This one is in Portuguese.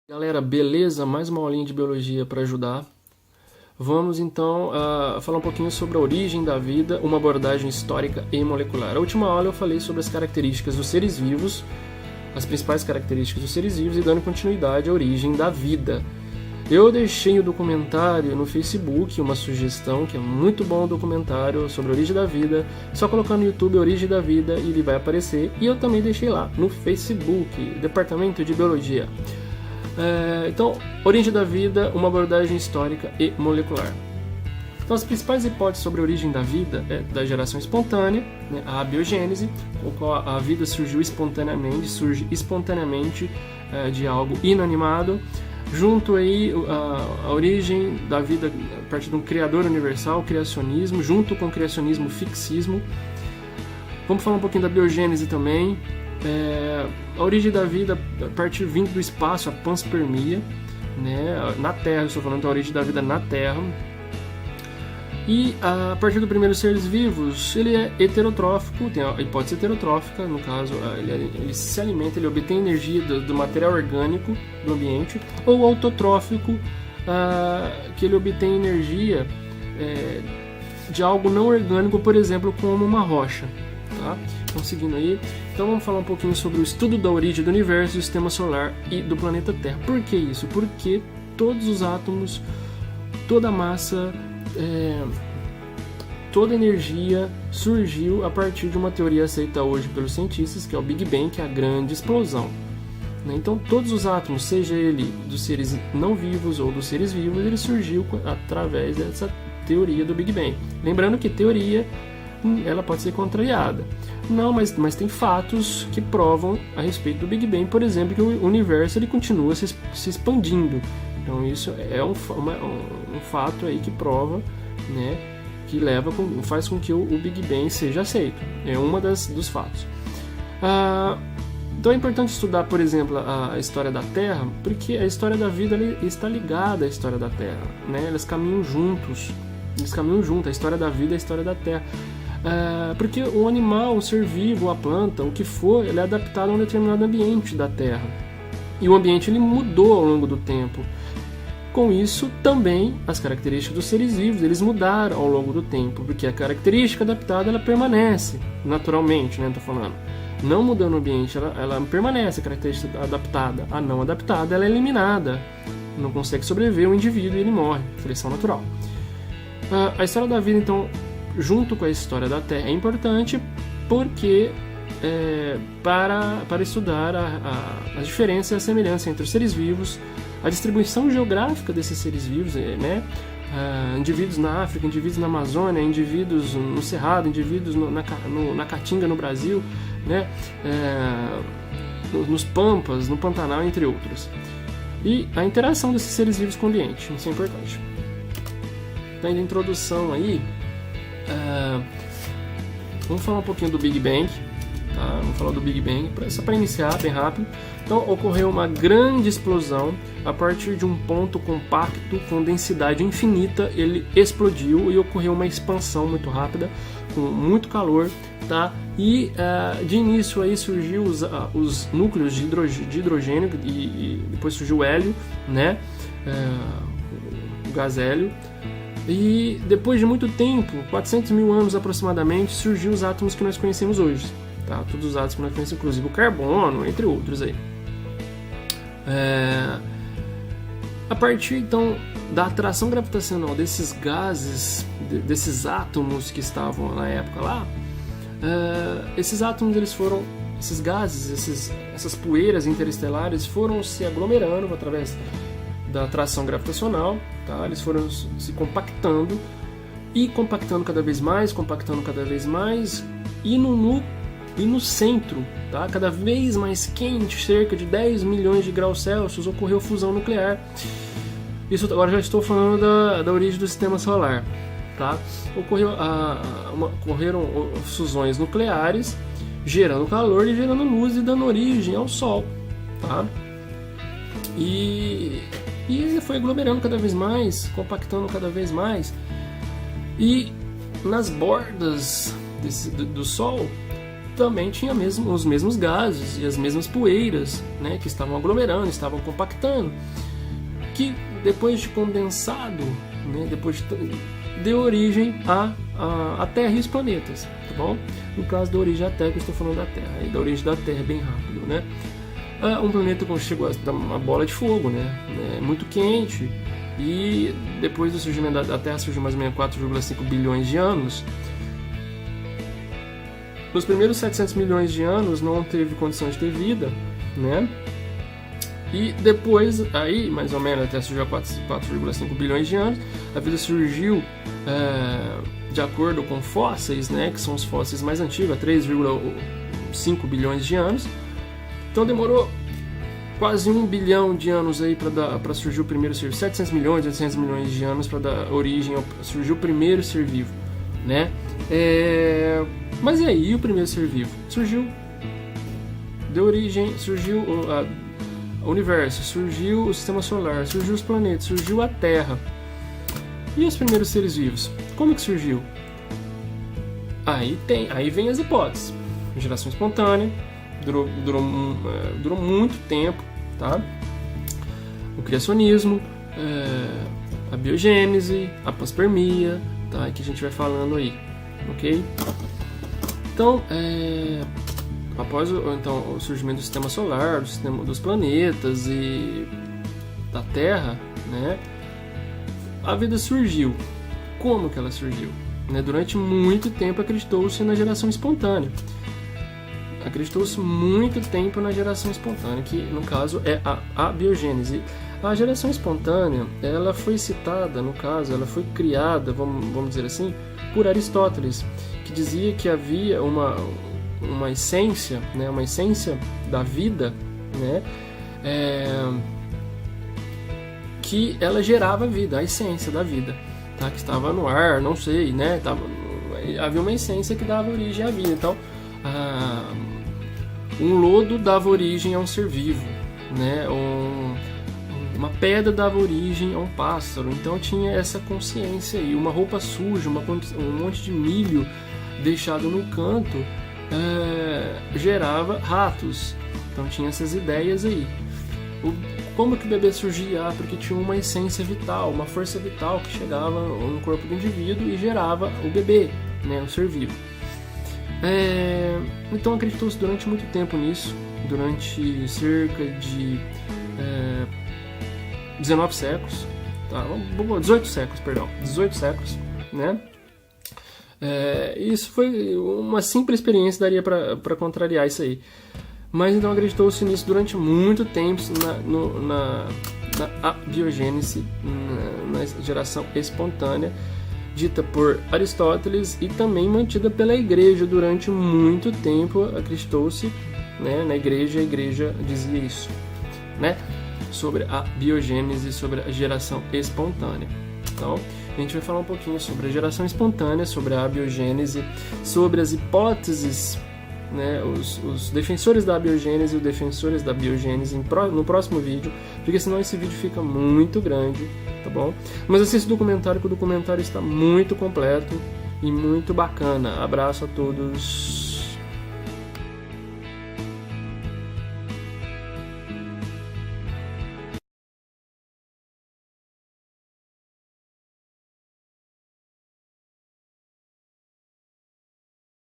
Galera, beleza? Mais uma aulinha de biologia para ajudar. Vamos então falar um pouquinho sobre a origem da vida, uma abordagem histórica e molecular. Na última aula eu falei sobre as características dos seres vivos, as principais características dos seres vivos e dando continuidade à origem da vida. Eu deixei o documentário no Facebook, uma sugestão, que é muito bom o documentário sobre a origem da vida. Só colocar no YouTube Origem da Vida e ele vai aparecer. E eu também deixei lá no Facebook, Departamento de Biologia. Então, origem da vida, uma abordagem histórica e molecular. Então, as principais hipóteses sobre a origem da vida é da geração espontânea, né, a abiogênese, com qual a vida surge espontaneamente de algo inanimado. Junto aí a origem da vida a partir de um criador universal, criacionismo, junto com o criacionismo, fixismo. Vamos falar um pouquinho da biogênese também. A origem da vida a partir vindo do espaço, a panspermia, né? Na Terra, eu estou falando da origem da vida na Terra. E a partir do primeiro seres vivos, ele é heterotrófico, tem a hipótese heterotrófica, no caso, ele se alimenta, ele obtém energia do material orgânico do ambiente, ou autotrófico, que ele obtém energia de algo não orgânico, por exemplo, como uma rocha. Tá? Então, seguindo aí, então vamos falar um pouquinho sobre o estudo da origem do universo, do sistema solar e do planeta Terra. Por que isso? Porque todos os átomos, toda a massa, toda a energia surgiu a partir de uma teoria aceita hoje pelos cientistas, que é o Big Bang, que é a grande explosão. Então, todos os átomos, seja ele dos seres não vivos ou dos seres vivos, ele surgiu através dessa teoria do Big Bang. Lembrando que teoria ela pode ser contrariada. Não, mas tem fatos que provam a respeito do Big Bang, por exemplo, que o universo ele continua se expandindo. Então isso é um fato aí que prova, né, que faz com que o Big Bang seja aceito. É uma dos fatos. Então é importante estudar, por exemplo, a história da Terra, porque a história da vida está ligada à história da Terra, né? Elas caminham juntos. A história da vida e a história da Terra. Porque o animal, o ser vivo, a planta, o que for, ele é adaptado a um determinado ambiente da Terra. E o ambiente ele mudou ao longo do tempo. Com isso, também as características dos seres vivos eles mudaram ao longo do tempo, porque a característica adaptada ela permanece naturalmente, né? Tô falando. Não mudando o ambiente, ela permanece a característica adaptada. A não adaptada ela é eliminada. Não consegue sobreviver o indivíduo e ele morre. Seleção natural. A história da vida, então, junto com a história da Terra é importante porque para estudar as diferenças e a semelhança entre os seres vivos, a distribuição geográfica desses seres vivos, né? Indivíduos na África, indivíduos na Amazônia, indivíduos no Cerrado, indivíduos na Caatinga, no Brasil, né? Nos Pampas, no Pantanal, entre outros. E a interação desses seres vivos com o ambiente, isso é importante. Então, de introdução aí, vamos falar um pouquinho do Big Bang, tá? Vamos falar do Big Bang, só para iniciar bem rápido. Então, ocorreu uma grande explosão a partir de um ponto compacto com densidade infinita, ele explodiu e ocorreu uma expansão muito rápida, com muito calor, tá? E de início aí surgiu os núcleos de hidrogênio e depois surgiu o hélio, né? O gás hélio. E depois de muito tempo, 400 mil anos aproximadamente, surgiu os átomos que nós conhecemos hoje. Tá? Todos os átomos que nós conhecemos, inclusive o carbono, entre outros aí. A partir então da atração gravitacional desses gases, desses átomos que estavam na época lá, esses átomos esses gases, essas poeiras interestelares foram se aglomerando através da atração gravitacional, tá? Eles foram se compactando cada vez mais, e no centro, tá? Cada vez mais quente, cerca de 10 milhões de graus Celsius, ocorreu fusão nuclear. Isso agora já estou falando da origem do sistema solar, tá? Ocorreram fusões nucleares, gerando calor e gerando luz e dando origem ao Sol, tá? E ele foi aglomerando cada vez mais, compactando cada vez mais. E nas bordas do Sol também tinha os mesmos gases e as mesmas poeiras, né, que estavam aglomerando, estavam compactando, que depois de condensado, né, deu origem à Terra e os planetas, tá bom? No caso da origem da Terra, que eu estou falando da Terra, e da origem da Terra bem rápido, né? Um planeta que chegou a dar uma bola de fogo, né? Muito quente, e depois do surgimento da Terra surgiu mais ou menos 4,5 bilhões de anos. Nos primeiros 700 milhões de anos não teve condição de ter vida, né? E depois, aí, mais ou menos, até surgiu há 4,5 bilhões de anos, a vida surgiu de acordo com fósseis, né? Que são os fósseis mais antigos, há 3,5 bilhões de anos. Então demorou quase 1 bilhão de anos aí para surgir o primeiro ser vivo, 700 milhões, 800 milhões de anos para dar origem surgiu o primeiro ser vivo, né? Mas e aí, o primeiro ser vivo? Surgiu, deu origem, surgiu o universo, surgiu o sistema solar, surgiu os planetas, surgiu a Terra. E os primeiros seres vivos? Como que surgiu? Aí vem as hipóteses. Geração espontânea, durou muito tempo, tá? O criacionismo, a biogênese, a panspermia, tá? Que a gente vai falando aí, ok? Então, após o surgimento do sistema solar, do sistema dos planetas e da Terra, né? A vida surgiu. Como que ela surgiu? Né? Durante muito tempo acreditou-se na geração espontânea. Acreditou-se muito tempo na geração espontânea, que no caso é a abiogênese. A geração espontânea, ela foi citada, no caso, ela foi criada, vamos dizer assim, por Aristóteles, que dizia que havia uma essência, né, uma essência da vida, né, que ela gerava vida, a essência da vida, tá, que estava no ar, não sei, né, havia uma essência que dava origem à vida. Então, um lodo dava origem a um ser vivo, né, uma pedra dava origem a um pássaro. Então tinha essa consciência aí. Uma roupa suja, um monte de milho deixado no canto gerava ratos. Então tinha essas ideias aí. Como que o bebê surgia? Porque tinha uma essência vital, uma força vital que chegava no corpo do indivíduo e gerava o bebê, né, o ser vivo. Então acreditou-se durante muito tempo nisso, durante cerca de 19 séculos, tá? 18 séculos, né? Isso foi uma simples experiência, daria para contrariar isso aí. Mas então acreditou-se nisso durante muito tempo na abiogênese, na geração espontânea, dita por Aristóteles e também mantida pela Igreja durante muito tempo. Acreditou-se, né, na Igreja, a Igreja dizia isso, né, sobre a biogênese, sobre a geração espontânea. Então, a gente vai falar um pouquinho sobre a geração espontânea, sobre a abiogênese, sobre as hipóteses, né, os defensores da abiogênese e os defensores da biogênese no próximo vídeo, porque senão esse vídeo fica muito grande, tá bom? Mas assista o documentário, que o documentário está muito completo e muito bacana. Abraço a todos.